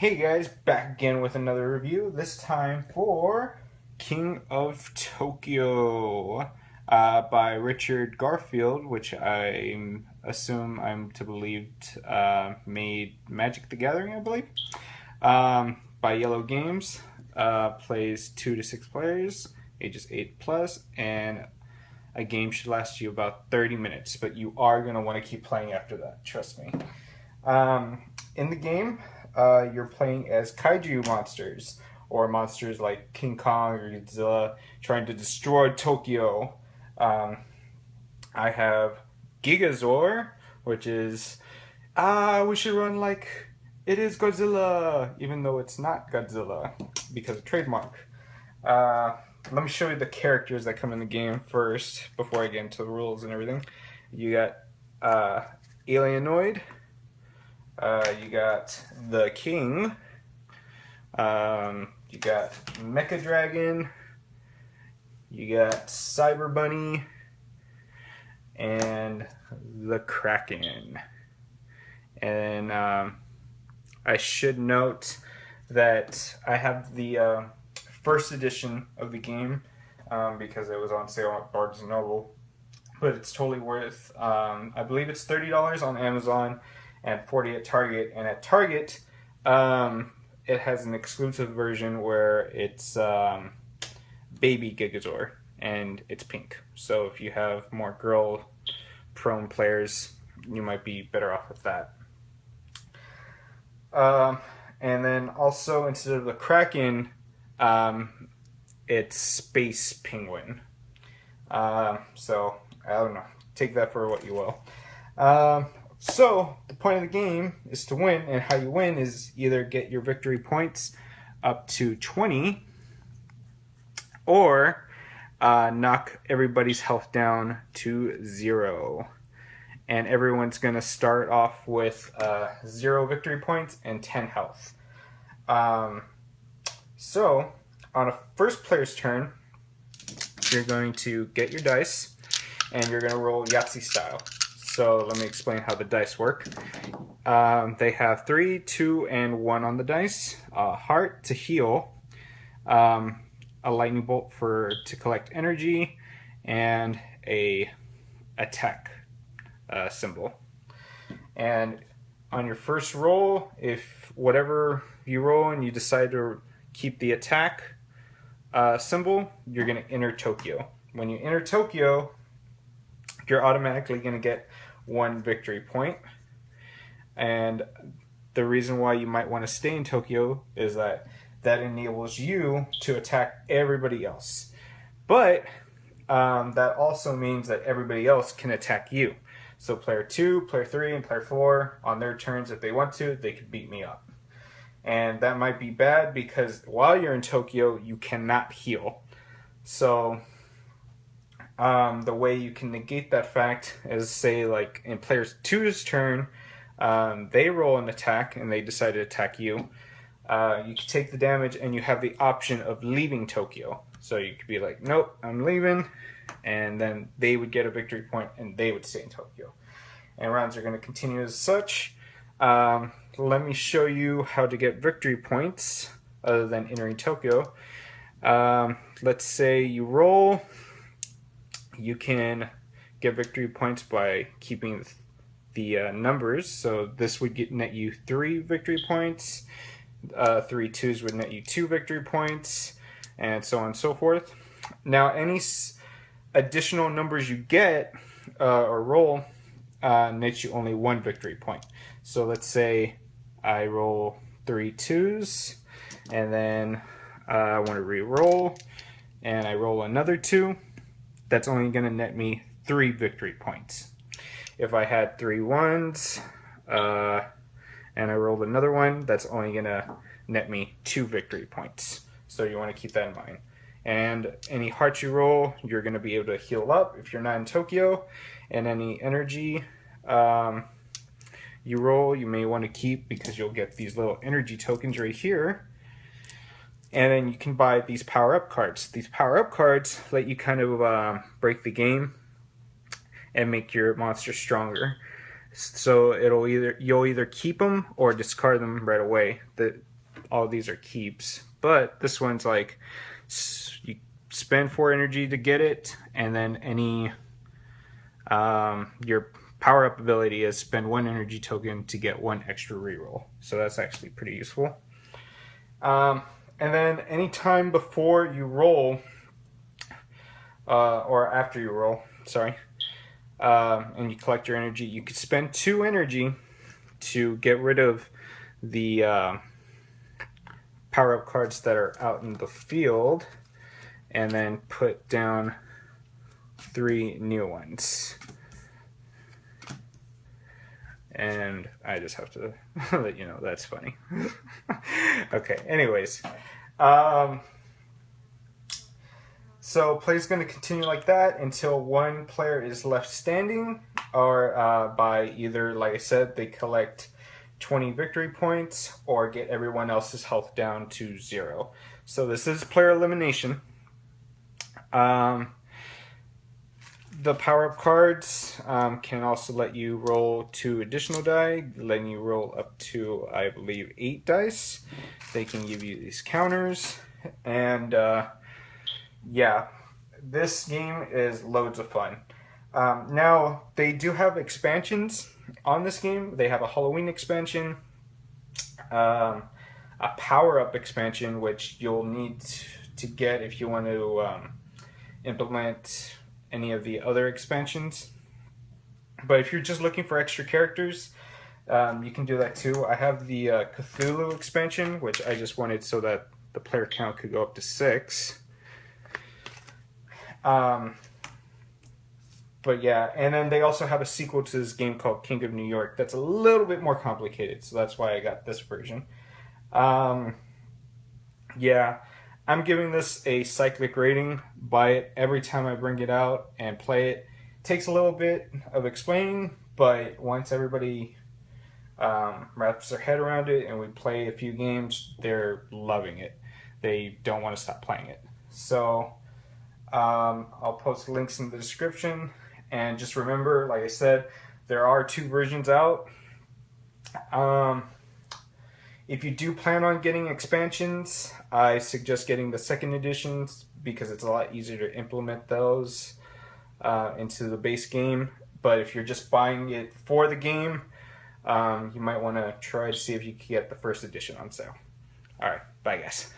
Hey guys, back again with another review, this time for King of Tokyo by Richard Garfield, which I assume I'm to believe made Magic the Gathering, I believe, by Yellow Games. Plays 2 to 6 players, ages 8 plus, and a game should last you about 30 minutes, but you are going to want to keep playing after that, trust me. In the game, you're playing as Keiju monsters, or monsters like King Kong or Godzilla, trying to destroy Tokyo. I have Gigazor, which is, we should run like it is Godzilla, even though it's not Godzilla, because of trademark. Let me show you the characters that come in the game first, before I get into the rules and everything. You got Alienoid. You got the King. You got Mecha Dragon. You got Cyber Bunny. And the Kraken. And I should note that I have the first edition of the game because it was on sale at Barnes & Noble. But it's totally worth, I believe it's $30 on Amazon and $40 at Target. And at Target, it has an exclusive version where it's Baby Gigazor, and it's pink. So if you have more girl-prone players, you might be better off with that. And then also, instead of the Kraken, it's Space Penguin. So, I don't know. Take that for what you will. So, the point of the game is to win, and how you win is either get your victory points up to 20, or knock everybody's health down to 0. And everyone's going to start off with 0 victory points and 10 health. So, on a first player's turn, you're going to get your dice, and you're going to roll Yahtzee style. So let me explain how the dice work. They have 3, 2, and 1 on the dice. A heart to heal, a lightning bolt to collect energy, and a attack symbol. And on your first roll, if whatever you roll and you decide to keep the attack symbol, you're going to enter Tokyo. When you enter Tokyo, you're automatically going to get 1 victory point. And the reason why you might want to stay in Tokyo is that enables you to attack everybody else. But that also means that everybody else can attack you. So player 2, player 3, and player 4, on their turns, if they want to, they could beat me up. And that might be bad because while you're in Tokyo, you cannot heal. So the way you can negate that fact is, say, like in player 2's turn, they roll an attack and they decide to attack you. You can take the damage and you have the option of leaving Tokyo. So you could be like, nope, I'm leaving. And then they would get a victory point and they would stay in Tokyo. And rounds are going to continue as such. Let me show you how to get victory points other than entering Tokyo. Let's say you roll. You can get victory points by keeping the numbers. So this would net you 3 victory points. 3 2s would net you 2 victory points, and so on and so forth. Now, any additional numbers you get or roll nets you only 1 victory point. So let's say I roll 3 2s, and then I want to re-roll, and I roll another 2. That's only going to net me 3 victory points. If I had 3 1s and I rolled another 1, that's only going to net me 2 victory points. So you want to keep that in mind. And any hearts you roll, you're going to be able to heal up if you're not in Tokyo. And any energy you roll, you may want to keep, because you'll get these little energy tokens right here. And then you can buy these power-up cards. These power-up cards let you kind of break the game and make your monster stronger. So you'll either keep them or discard them right away. all these are keeps, but this one's like you spend 4 energy to get it, and then any your power up ability is spend 1 energy token to get 1 extra reroll. So that's actually pretty useful. And then anytime before you roll, or after you roll, sorry, and you collect your energy, you could spend 2 energy to get rid of the power-up cards that are out in the field, and then put down 3 new ones. And I just have to let you know that's funny. Okay, anyways. So play's going to continue like that until 1 player is left standing, or by either, like I said, they collect 20 victory points or get everyone else's health down to 0. So this is player elimination. The power-up cards can also let you roll 2 additional die, letting you roll up to, I believe, 8 dice. They can give you these counters, and yeah, this game is loads of fun. Now, they do have expansions on this game. They have a Halloween expansion, a power-up expansion, which you'll need to get if you want to implement any of the other expansions. But if you're just looking for extra characters, you can do that too. I have the Cthulhu expansion, which I just wanted so that the player count could go up to 6. But yeah, and then they also have a sequel to this game called King of New York that's a little bit more complicated, so that's why I got this version. Yeah, I'm giving this a Cyclic rating. Buy it every time I bring it out and play it. Takes a little bit of explaining, but once everybody wraps their head around it and we play a few games, they're loving it. They don't want to stop playing it. So I'll post links in the description. And just remember, like I said, there are 2 versions out. If you do plan on getting expansions, I suggest getting the 2nd editions because it's a lot easier to implement those into the base game. But if you're just buying it for the game, you might want to try to see if you can get the 1st edition on sale. Alright, bye guys.